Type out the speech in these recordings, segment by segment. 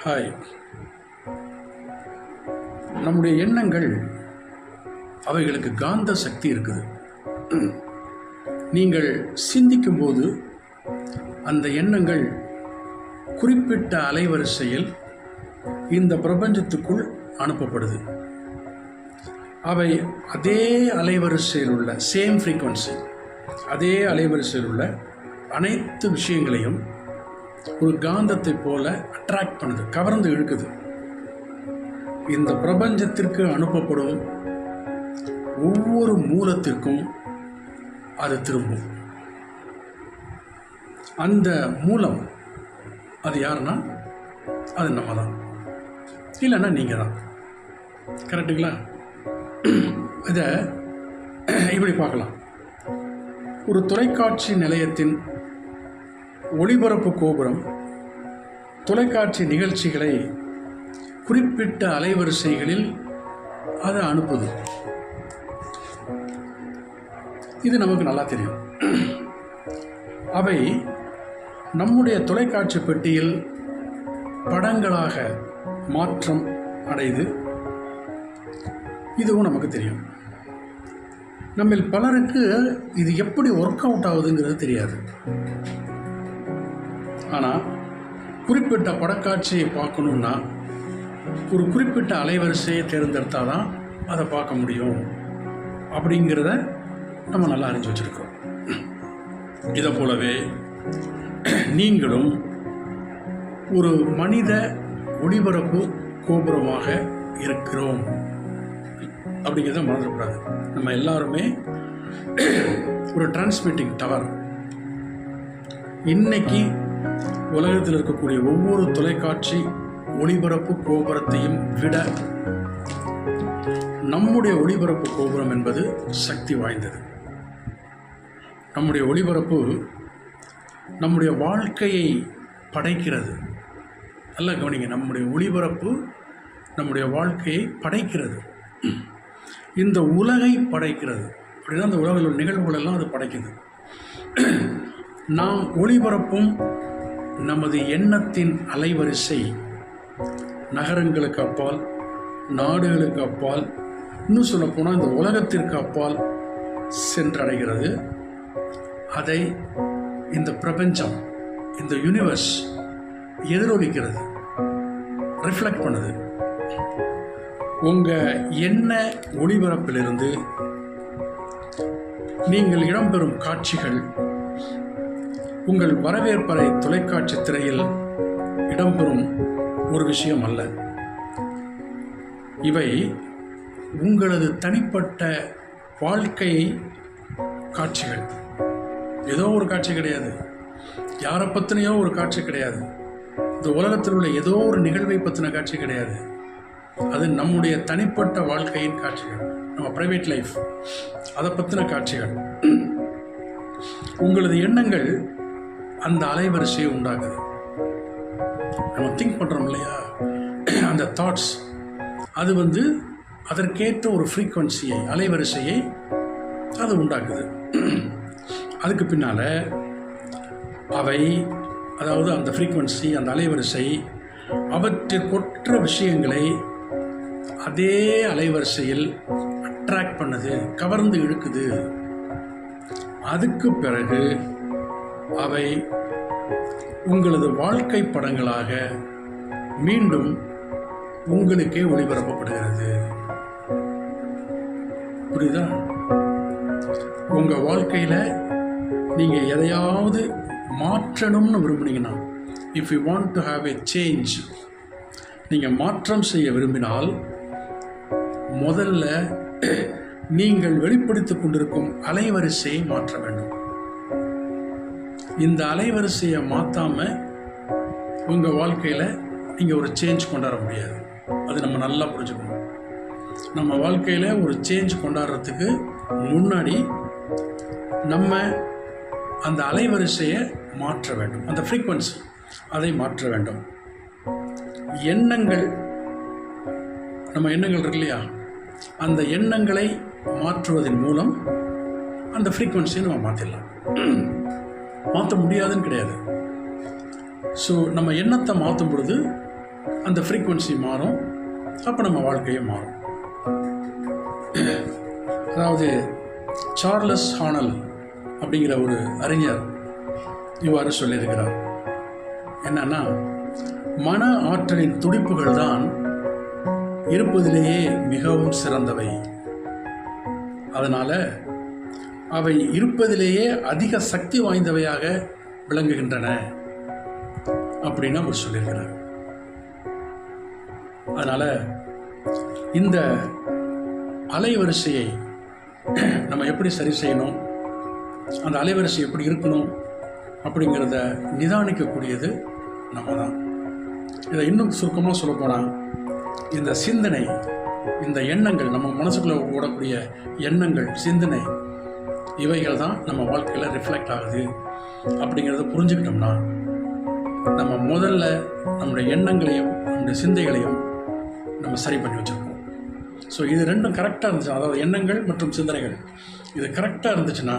Hi. நம்முடைய எண்ணங்கள் அவைகளுக்கு காந்த சக்தி இருக்குது. நீங்கள் சிந்திக்கும்போது அந்த எண்ணங்கள் குறிப்பிட்ட அலைவரிசையில் இந்த பிரபஞ்சத்துக்குள் அனுப்பப்படுது. அவை அதே அலைவரிசையில் உள்ள சேம் ஃப்ரீக்வன்சி, அதே அலைவரிசையில் உள்ள அனைத்து விஷயங்களையும் ஒரு காந்தத்தை போல அட்ராக்ட் பண்ணுது, கவர்ந்து இழுக்குது. இந்த பிரபஞ்சத்திற்கு அனுப்பப்படும் ஒவ்வொரு மூலத்திற்கும் அது திரும்பும். அந்த மூலம் அது யாருன்னா அது நம்ம தான், இல்லைன்னா நீங்கள் தான். கரெக்டுங்களா? இதை இப்படி பார்க்கலாம். ஒரு தொலைக்காட்சி நிலையத்தின் ஒளிபரப்பு கோபுரம் தொலைக்காட்சி நிகழ்ச்சிகளை குறிப்பிட்ட அலைவரிசைகளில் அதை அனுப்புது. இது நமக்கு நல்லா தெரியும். அவை நம்முடைய தொலைக்காட்சி பெட்டியில் படங்களாக மாற்றம் அடையுது. இதுவும் நமக்கு தெரியும். நம்மில் பலருக்கு இது எப்படி ஒர்க் அவுட் ஆகுதுங்கிறது தெரியாது. ஆனால் குறிப்பிட்ட படக்காட்சியை பார்க்கணுன்னா ஒரு குறிப்பிட்ட அலைவரிசையை தேர்ந்தெடுத்தால் தான் அதை பார்க்க முடியும் அப்படிங்கிறத நம்ம நல்லா அறிஞ்சு வச்சுருக்கோம். இதை போலவே நீங்களும் ஒரு மனித ஒளிபரப்பு கோபுரமாக இருக்கிறோம் அப்படிங்கிறத மறந்துடக்கூடாது. நம்ம எல்லாருமே ஒரு டிரான்ஸ்மிட்டிங் டவர். இன்னைக்கு உலகத்தில் இருக்கக்கூடிய ஒவ்வொரு தொலைக்காட்சி ஒளிபரப்பு கோபுரத்தையும் விட நம்முடைய ஒளிபரப்பு கோபுரம் என்பது சக்தி வாய்ந்தது. நம்முடைய ஒளிபரப்பு நம்முடைய வாழ்க்கையை படைக்கிறது. நல்லா கவனிங்க, நம்முடைய ஒளிபரப்பு நம்முடைய வாழ்க்கையை படைக்கிறது. இந்த உலகை படைக்கிறது. அப்படின்னா அந்த உலகில் உள்ள நிகழ்வுகள் எல்லாம் அது படைக்குது. நாம் ஒளிபரப்பும் நமது எண்ணத்தின் அலைவரிசை நகரங்களுக்கு அப்பால், நாடுகளுக்கு அப்பால், இன்னும் சொல்லப்போனால் இந்த உலகத்திற்கு அப்பால் சென்றடைகிறது. அதை இந்த பிரபஞ்சம், இந்த யூனிவர்ஸ் எதிரொலிக்கிறது, ரிஃப்ளெக்ட் பண்ணுது. உங்கள் எண்ண ஒளிபரப்பிலிருந்து நீங்கள் இடம்பெறும் காட்சிகள் உங்கள் வரவேற்பறை தொலைக்காட்சி திரையில் இடம்பெறும் ஒரு விஷயம் அல்ல. இவை உங்களது தனிப்பட்ட வாழ்க்கை காட்சிகள். ஏதோ ஒரு காட்சி கிடையாது, யாரை பற்றினையோ ஒரு காட்சி கிடையாது, இந்த உலகத்தில் உள்ள ஏதோ ஒரு நிகழ்வை பற்றின காட்சி கிடையாது. அது நம்முடைய தனிப்பட்ட வாழ்க்கையின் காட்சிகள், நம்ம ப்ரைவேட் லைஃப், அதை பற்றின காட்சிகள். உங்களது எண்ணங்கள் அந்த அலைவரிசையை உண்டாகுது. நம்ம திங்க் பண்ணுறோம் இல்லையா, அந்த தாட்ஸ், அது அதற்கேற்ற ஒரு ஃப்ரீக்வன்சியை, அலைவரிசையை அது உண்டாக்குது. அதுக்கு பின்னால் அவை, அதாவது அந்த ஃப்ரீக்வன்சி, அந்த அலைவரிசை அவற்றிற்கொற்ற விஷயங்களை அதே அலைவரிசையில் அட்ராக்ட் பண்ணுது, கவர்ந்து இழுக்குது. அதுக்கு பிறகு அவை உங்களது வாழ்க்கை படங்களாக மீண்டும் உங்களுக்கே ஒளிபரப்பப்படுகிறது. புரியுதா? உங்கள் வாழ்க்கையில் நீங்கள் எதையாவது மாற்றணும்னு விரும்புனீங்கன்னா, if you want to have a change, நீங்கள் மாற்றம் செய்ய விரும்பினால் முதல்ல நீங்கள் வெளிப்படுத்திக் கொண்டிருக்கும் அலைவரிசையை மாற்ற வேண்டும். இந்த அலைவரிசையை மாற்றாமல் உங்கள் வாழ்க்கையில் நீங்கள் ஒரு சேஞ்ச் கொண்டாட முடியாது. அது நம்ம நல்லா புரிஞ்சுக்கணும். நம்ம வாழ்க்கையில் ஒரு சேஞ்ச் கொண்டாடுறதுக்கு முன்னாடி நம்ம அந்த அலைவரிசையை மாற்ற வேண்டும், அந்த ஃப்ரீக்வன்சி அதை மாற்ற வேண்டும். எண்ணங்கள், நம்ம எண்ணங்கள் இருக்கு இல்லையா, அந்த எண்ணங்களை மாற்றுவதன் மூலம் அந்த ஃப்ரீக்வன்சியை நம்ம மாற்றிடலாம். மாற்ற முடியாதுன்னு கிடையாது. ஸோ நம்ம எண்ணத்தை மாற்றும் பொழுது அந்த ஃப்ரீக்குவென்சி மாறும். அப்போ நம்ம வாழ்க்கையும் மாறும். அதாவது சார்லஸ் ஹானல் அப்படிங்கிற ஒரு அறிஞர் இவ்வாறு சொல்லியிருக்கிறார். என்னன்னா, மன ஆற்றலின் துடிப்புகள் தான் இருப்பதிலேயே மிகவும் சிறந்தவை. அதனால் அவை இருப்பதிலேயே அதிக சக்தி வாய்ந்தவையாக விளங்குகின்றன அப்படின்னு அவர் சொல்லியிருக்கிறார். அதனால் இந்த அலைவரிசையை நம்ம எப்படி சரி செய்யணும், அந்த அலைவரிசை எப்படி இருக்கணும் அப்படிங்கிறத நிதானிக்கக்கூடியது நம்ம தான். இதை இன்னும் சுருக்கமாக சொல்லப்போனால், இந்த சிந்தனை, இந்த எண்ணங்கள், நம்ம மனசுக்குள்ளே ஓடக்கூடிய எண்ணங்கள், சிந்தனை, இவைகள் தான் நம்ம வாழ்க்கையில் ரிஃப்ளெக்ட் ஆகுது அப்படிங்கிறத புரிஞ்சுக்கிட்டோம்னா, நம்ம முதல்ல நம்முடைய எண்ணங்களையும் நம்முடைய சிந்தைகளையும் நம்ம சரி பண்ணி வச்சுருக்கோம். ஸோ இது ரெண்டும் கரெக்டாக இருந்துச்சு, அதாவது எண்ணங்கள் மற்றும் சிந்தனைகள் இது கரெக்டாக இருந்துச்சுன்னா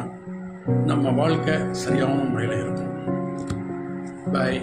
நம்ம வாழ்க்கை சரியான முறையில் இருக்கும். பாய்.